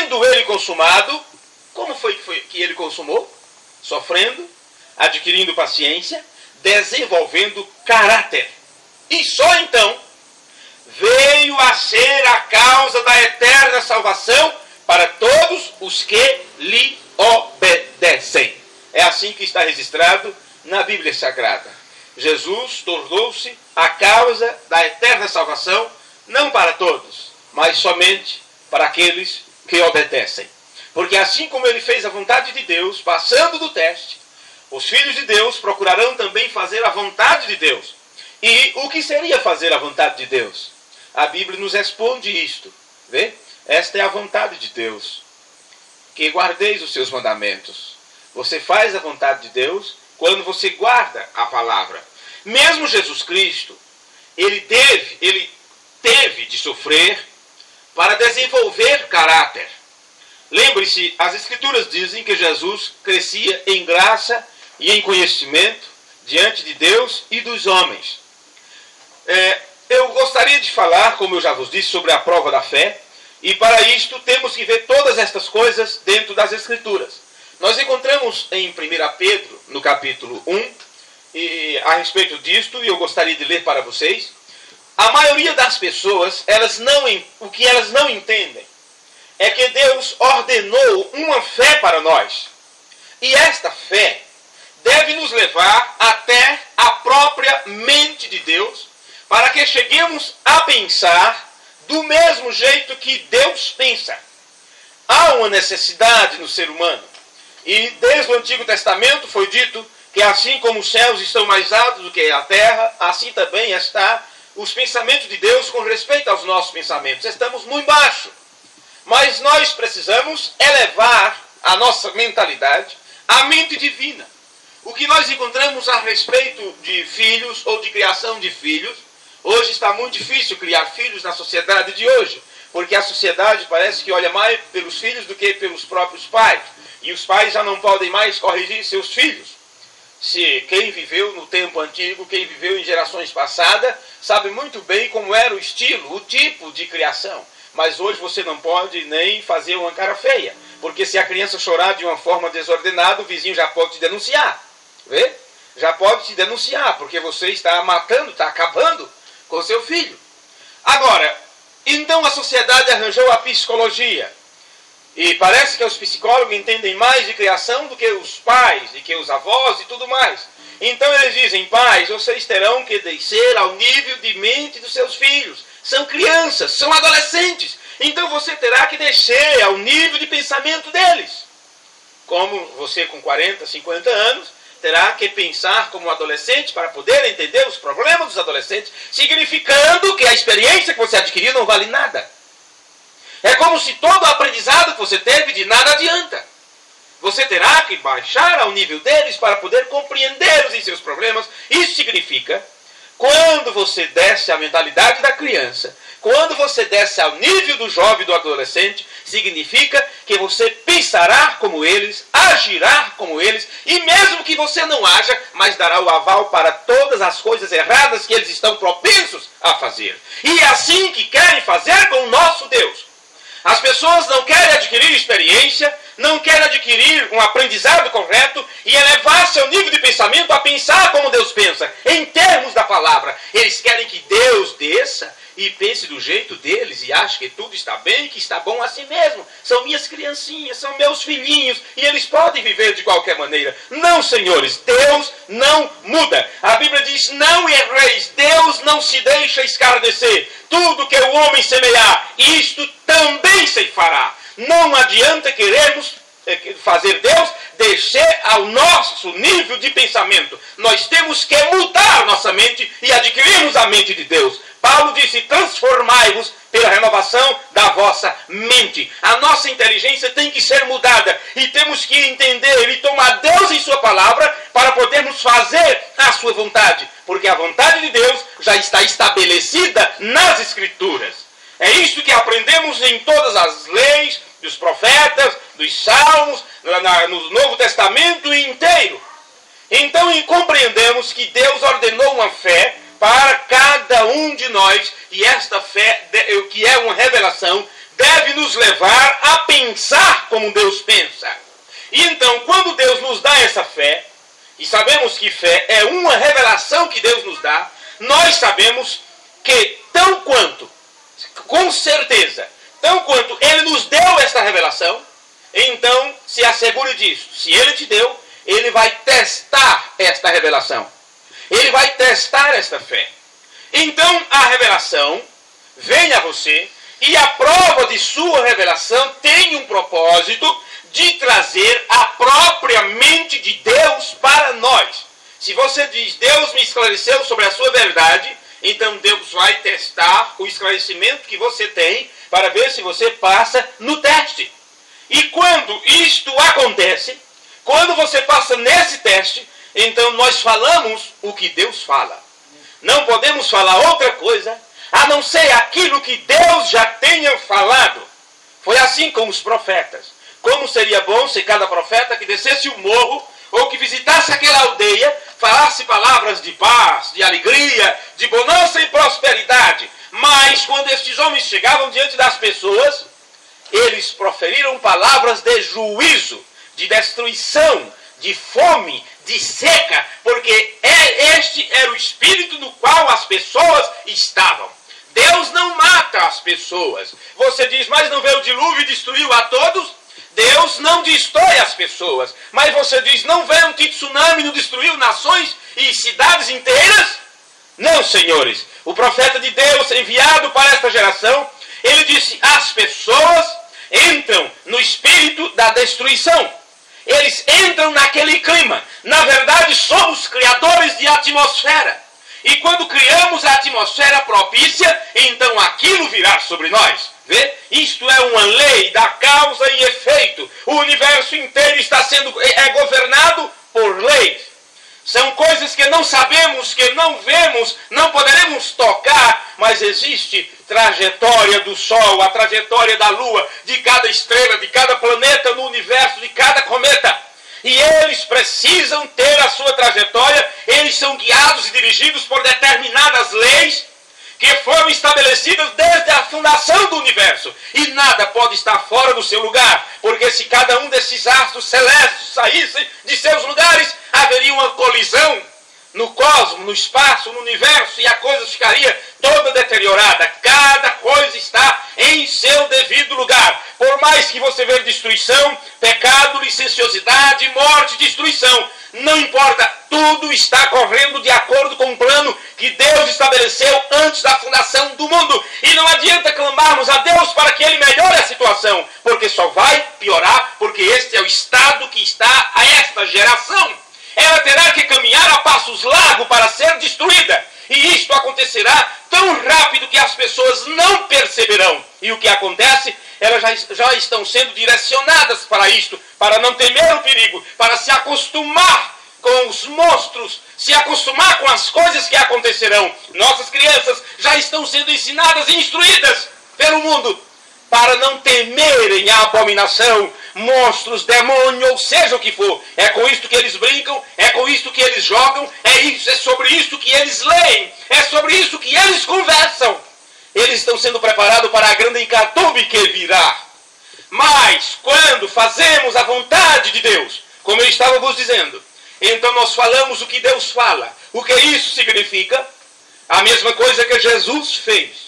tendo ele consumado, como foi que ele consumou? Sofrendo, adquirindo paciência, desenvolvendo caráter. E só então veio a ser a causa da eterna salvação para todos os que lhe obedecem. É assim que está registrado na Bíblia Sagrada. Jesus tornou-se a causa da eterna salvação, não para todos, mas somente para aqueles que obedecem. Porque assim como ele fez a vontade de Deus, passando do teste, os filhos de Deus procurarão também fazer a vontade de Deus. E o que seria fazer a vontade de Deus? A Bíblia nos responde isto. Vê? Esta é a vontade de Deus, que guardeis os seus mandamentos. Você faz a vontade de Deus quando você guarda a palavra. Mesmo Jesus Cristo, ele teve de sofrer para desenvolver caráter. Lembre-se, as Escrituras dizem que Jesus crescia em graça e em conhecimento diante de Deus e dos homens. Eu gostaria de falar, como eu já vos disse, sobre a prova da fé, e para isto temos que ver todas estas coisas dentro das Escrituras. Nós encontramos em 1 Pedro, no capítulo 1, e a respeito disto, e eu gostaria de ler para vocês. A maioria das pessoas, o que elas não entendem é que Deus ordenou uma fé para nós. E esta fé deve nos levar até a própria mente de Deus, para que cheguemos a pensar do mesmo jeito que Deus pensa. Há uma necessidade no ser humano. E desde o Antigo Testamento foi dito que assim como os céus estão mais altos do que a terra, assim também está os pensamentos de Deus com respeito aos nossos pensamentos. Estamos muito baixo. Mas nós precisamos elevar a nossa mentalidade à mente divina. O que nós encontramos a respeito de filhos ou de criação de filhos, hoje está muito difícil criar filhos na sociedade de hoje, porque a sociedade parece que olha mais pelos filhos do que pelos próprios pais. E os pais já não podem mais corrigir seus filhos. Se quem viveu no tempo antigo, quem viveu em gerações passadas, sabe muito bem como era o estilo, o tipo de criação. Mas hoje você não pode nem fazer uma cara feia, porque se a criança chorar de uma forma desordenada, o vizinho já pode te denunciar. Vê? Já pode te denunciar, porque você está matando, está acabando com seu filho. Agora, então a sociedade arranjou a psicologia. E parece que os psicólogos entendem mais de criação do que os pais, e que os avós e tudo mais. Então eles dizem, pais, vocês terão que descer ao nível de mente dos seus filhos. São crianças, são adolescentes. Então você terá que descer ao nível de pensamento deles. Como você com 40, 50 anos, terá que pensar como adolescente para poder entender os problemas dos adolescentes, significando que a experiência que você adquiriu não vale nada. É como se todo o aprendizado que você teve de nada adianta. Você terá que baixar ao nível deles para poder compreendê-los em seus problemas. Isso significa, quando você desce à mentalidade da criança, quando você desce ao nível do jovem e do adolescente, significa que você pensará como eles, agirá como eles, e mesmo que você não haja, mas dará o aval para todas as coisas erradas que eles estão propensos a fazer. E é assim que querem fazer com o nosso Deus. As pessoas não querem adquirir experiência, não querem adquirir um aprendizado correto e elevar seu nível de pensamento a pensar como Deus pensa, em termos da palavra. Eles querem que Deus desça e pense do jeito deles e ache que tudo está bem, que está bom assim mesmo. São minhas criancinhas, são meus filhinhos e eles podem viver de qualquer maneira. Não, senhores, Deus não muda. A Bíblia diz, não erreis, Deus não se deixa escarnecer. Tudo que o homem semear, isto também se fará. Não adianta querermos fazer Deus descer ao nosso nível de pensamento. Nós temos que mudar nossa mente e adquirirmos a mente de Deus. Paulo disse, transformai-vos pela renovação da vossa mente. A nossa inteligência tem que ser mudada e temos que entender e tomar Deus em sua palavra para podermos fazer a sua vontade. Porque a vontade de Deus já está estabelecida nas Escrituras. É isso que aprendemos em todas as leis, dos profetas, dos salmos, no Novo Testamento inteiro. Então compreendemos que Deus ordenou uma fé para cada um de nós, e esta fé, que é uma revelação, deve nos levar a pensar pensar como Deus pensa. E então, quando Deus nos dá essa fé, e sabemos que fé é uma revelação que Deus nos dá, nós sabemos que tão quanto, com certeza, tão quanto Ele nos deu esta revelação, então se assegure disso. Se Ele te deu, Ele vai testar esta revelação. Ele vai testar esta fé. Então a revelação vem a você, e a prova de sua revelação tem um propósito de trazer a própria mente de Deus para nós. Se você diz, Deus me esclareceu sobre a sua verdade, então Deus vai testar o esclarecimento que você tem para ver se você passa no teste. E quando isto acontece, quando você passa nesse teste, então nós falamos o que Deus fala. Não podemos falar outra coisa a não ser aquilo que Deus já tenha falado. Foi assim com os profetas. Como seria bom se cada profeta que descesse o morro ou que visitasse aquela aldeia falasse palavras de paz, de alegria, de bonança e prosperidade. Mas quando estes homens chegavam diante das pessoas, eles proferiram palavras de juízo, de destruição, de fome, de seca, porque este era o espírito no qual as pessoas estavam. Deus não mata as pessoas. Você diz, mas não veio o dilúvio e destruiu a todos? Deus não destrói as pessoas. Mas você diz, não veio um tsunami e não destruiu nações e cidades inteiras? Não, senhores. O profeta de Deus, enviado para esta geração, ele disse, as pessoas entram no espírito da destruição. Eles entram naquele clima. Na verdade, somos criadores de atmosfera. E quando criamos a atmosfera propícia, então aquilo virá sobre nós. Vê? Isto é uma lei da causa e efeito. O universo inteiro está sendo governado por leis. São coisas que não sabemos, que não vemos, não poderemos tocar, mas existe trajetória do Sol, a trajetória da Lua, de cada estrela, de cada planeta no universo, de cada cometa. E eles precisam ter a sua trajetória, eles são guiados e dirigidos por determinadas leis que foram estabelecidas desde a fundação do universo. E nada pode estar fora do seu lugar, porque se cada um desses astros celestes saíssem de seus lugares, haveria uma colisão no cosmos, no espaço, no universo, e a coisa ficaria toda deteriorada. Cada coisa está em seu devido lugar. Por mais que você veja destruição, pecado, licenciosidade, morte, destruição, não importa, tudo está correndo de acordo com o plano que Deus estabeleceu antes da fundação do mundo. E não adianta clamarmos a Deus para que Ele melhore a situação, porque só vai piorar, porque este é o estado que está a esta geração. Ela terá que caminhar a passos largos para ser destruída. E isto acontecerá tão rápido que as pessoas não perceberão. E o que acontece? Elas já estão sendo direcionadas para isto, para não temer o perigo, para se acostumar com os monstros, se acostumar com as coisas que acontecerão. Nossas crianças já estão sendo ensinadas e instruídas pelo mundo para não temerem a abominação, monstros, demônio, ou seja o que for. É com isto que eles brincam, é com isto que eles jogam, é sobre isto que eles leem, é sobre isso que eles conversam. Eles estão sendo preparados para a grande hecatombe que virá. Mas, quando fazemos a vontade de Deus, como eu estava vos dizendo, então nós falamos o que Deus fala. O que isso significa? A mesma coisa que Jesus fez.